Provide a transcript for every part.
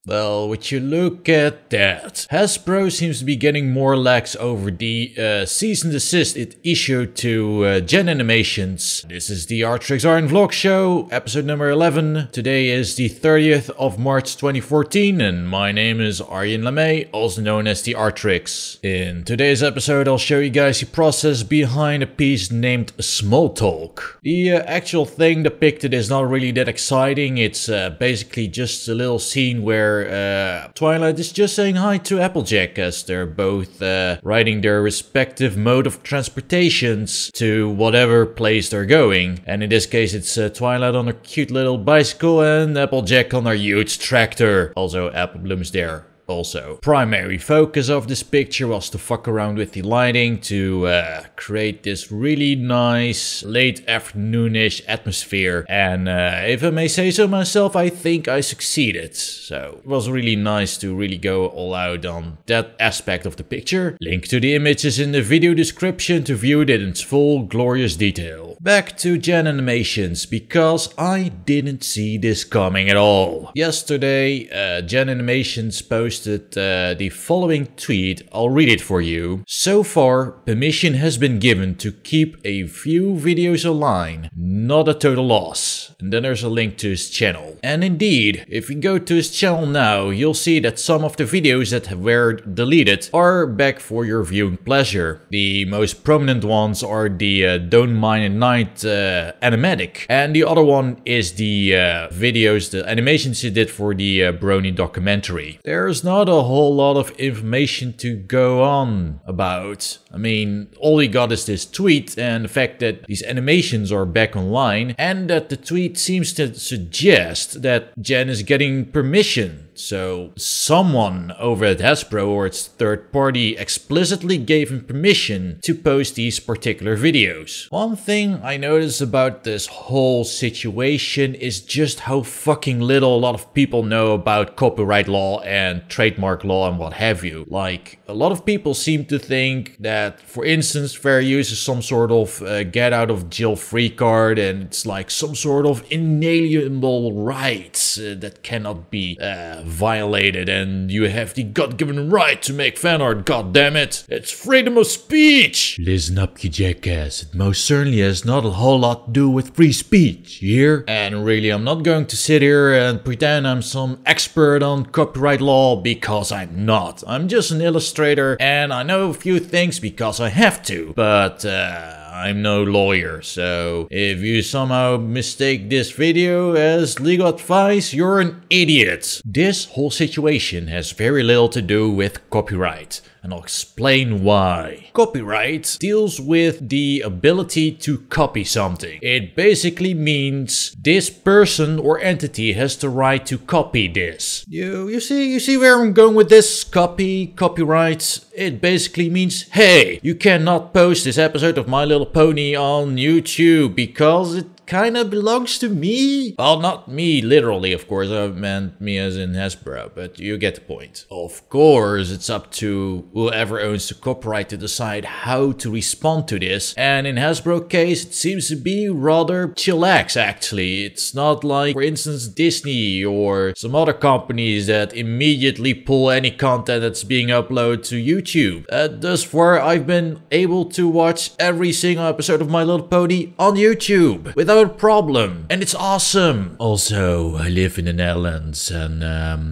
Well, would you look at that? Hasbro seems to be getting more lax over the cease and desist it issued to Gen Animations. This is the Artrix Art vlog show, episode number 11. Today is the 30th of March 2014 and my name is Arjen Lamay, also known as the Artrix. In today's episode I'll show you guys the process behind a piece named Small Talk. The actual thing depicted is not really that exciting. It's basically just a little scene where Twilight is just saying hi to Applejack as they're both riding their respective mode of transportations to whatever place they're going. And in this case it's Twilight on her cute little bicycle and Applejack on her huge tractor. Also Apple Bloom's there. Also, primary focus of this picture was to fuck around with the lighting to create this really nice late afternoonish atmosphere, and if I may say so myself, I think I succeeded. So it was really nice to really go all out on that aspect of the picture. Link to the images in the video description to view it in its full glorious detail. Back to Gen Animations, because I didn't see this coming at all. Yesterday Gen Animations posted the following tweet. I'll read it for you. So far, permission has been given to keep a few videos online, not a total loss. And then there's a link to his channel. And indeed, if you go to his channel now, you'll see that some of the videos that were deleted are back for your viewing pleasure. The most prominent ones are the Don't Mind at Night animatic, and the other one is the videos, the animations he did for the Brony documentary. There's not a whole lot of information to go on about. I mean, all he got is this tweet and the fact that these animations are back online, and that the tweet seems to suggest that Gen is getting permission. So someone over at Hasbro or its third party explicitly gave him permission to post these particular videos. One thing I noticed about this whole situation is just how fucking little a lot of people know about copyright law and trademark law and what have you. Like, a lot of people seem to think that, for instance, fair use is some sort of get out of jail free card, and it's like some sort of inalienable rights that cannot be violated, and you have the God-given right to make fan art, goddammit. It's freedom of speech! Listen up, you jackass. It most certainly has not a whole lot to do with free speech, you hear? And really, I'm not going to sit here and pretend I'm some expert on copyright law, because I'm not. I'm just an illustrator, and I know a few things because I have to, but I'm no lawyer, so if you somehow mistake this video as legal advice, you're an idiot. This whole situation has very little to do with copyright, and I'll explain why. Copyright deals with the ability to copy something. It basically means this person or entity has the right to copy this. You see where I'm going with this? Copyright. It basically means, hey, you cannot post this episode of My Little Pony on YouTube because it kinda belongs to me. Well, not me literally, of course. I meant me as in Hasbro, but you get the point. Of course, it's up to whoever owns the copyright to decide how to respond to this. And in Hasbro case, it seems to be rather chillax, actually. It's not like, for instance, Disney or some other companies that immediately pull any content that's being uploaded to YouTube. Thus far, I've been able to watch every single episode of My Little Pony on YouTube without a problem, and it's awesome. Also, I live in the Netherlands, and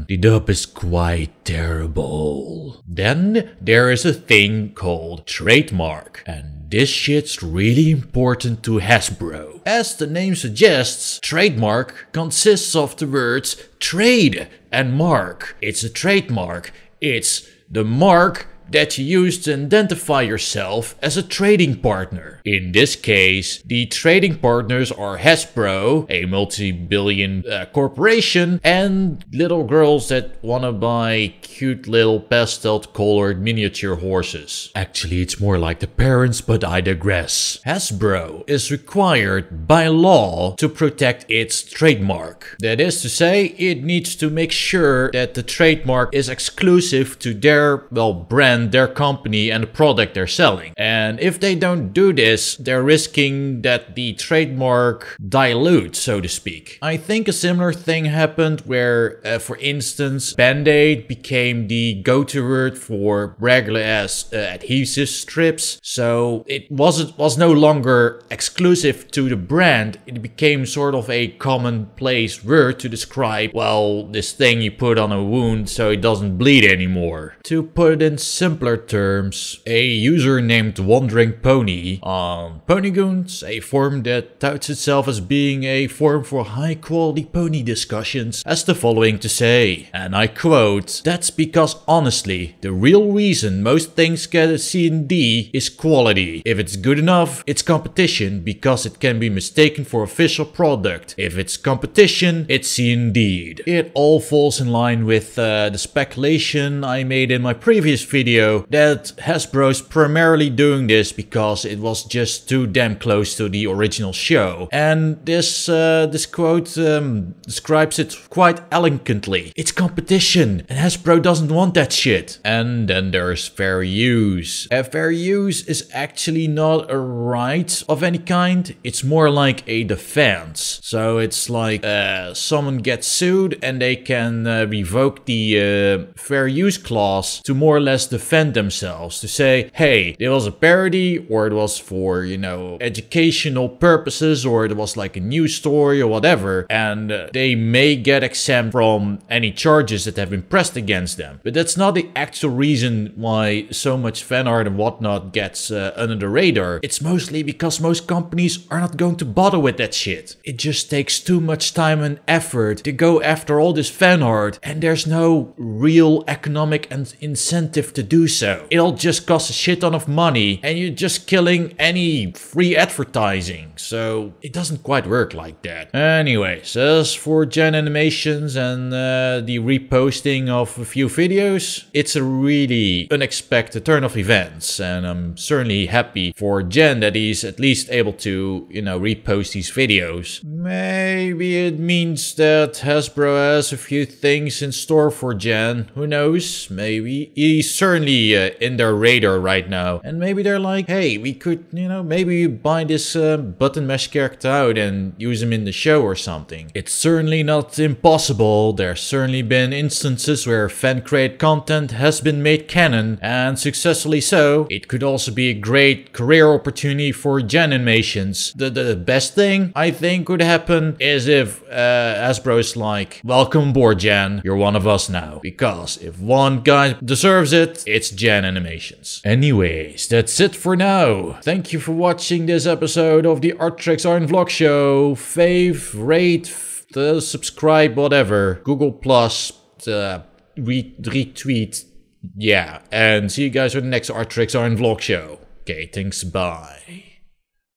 the dub is quite terrible. Then there is a thing called trademark, and this shit's really important to Hasbro. As the name suggests, trademark consists of the words trade and mark. It's a trademark. It's the mark that you use to identify yourself as a trading partner. In this case, the trading partners are Hasbro, a multi-billion corporation, and little girls that wanna buy cute little pastel-colored miniature horses. Actually, it's more like the parents, but I digress. Hasbro is required by law to protect its trademark. That is to say, it needs to make sure that the trademark is exclusive to their, well, brand defend their company and the product they're selling. And if they don't do this, they're risking that the trademark dilutes, so to speak. I think a similar thing happened where, for instance, Band-Aid became the go-to word for regular ass adhesive strips. So it was no longer exclusive to the brand. It became sort of a commonplace word to describe, well, this thing you put on a wound so it doesn't bleed anymore. To put it in simpler terms, a user named Wandering Pony on Ponygoons, a forum that touts itself as being a forum for high quality pony discussions, has the following to say, and I quote, "That's because honestly, the real reason most things get a C and D is quality. If it's good enough, it's competition because it can be mistaken for official product. If it's competition, it's C indeed." It all falls in line with the speculation I made in my previous video that Hasbro's primarily doing this because it was just too damn close to the original show. And this quote describes it quite elegantly. It's competition, and Hasbro doesn't want that shit. And then there's fair use. Fair use is actually not a right of any kind. It's more like a defense. So it's like someone gets sued and they can revoke the fair use clause to more or less defend themselves. To say, hey, it was a parody, or it was for, you know, educational purposes, or it was like a news story or whatever, and they may get exempt from any charges that have been pressed against them. But that's not the actual reason why so much fan art and whatnot gets under the radar. It's mostly because most companies are not going to bother with that shit. It just takes too much time and effort to go after all this fan art, and there's no real economic incentive to do so. It'll just cost a shit ton of money, and you're just killing any free advertising. So it doesn't quite work like that. Anyways, as for Gen Animations and the reposting of a few videos, it's a really unexpected turn of events, and I'm certainly happy for Gen that he's at least able to, you know, repost these videos. Maybe it means that Hasbro has a few things in store for Gen. Who knows? Maybe. He's certainly in their radar right now. And maybe they're like, hey, we could, you know, maybe buy this button mesh character out and use him in the show or something. It's certainly not impossible. There's certainly been instances where fan-created content has been made canon, and successfully so. It could also be a great career opportunity for Gen Animations. The best thing I think could happen is if Hasbro's like, welcome aboard Gen, you're one of us now. Because if one guy deserves it, it's Gen Animations. Anyways, that's it for now. Thank you for watching this episode of the Artrix Art Vlog Show. Fave, rate, subscribe, whatever. Google Plus, retweet. Yeah, and see you guys for the next Artrix Art Vlog Show. Okay, thanks, bye.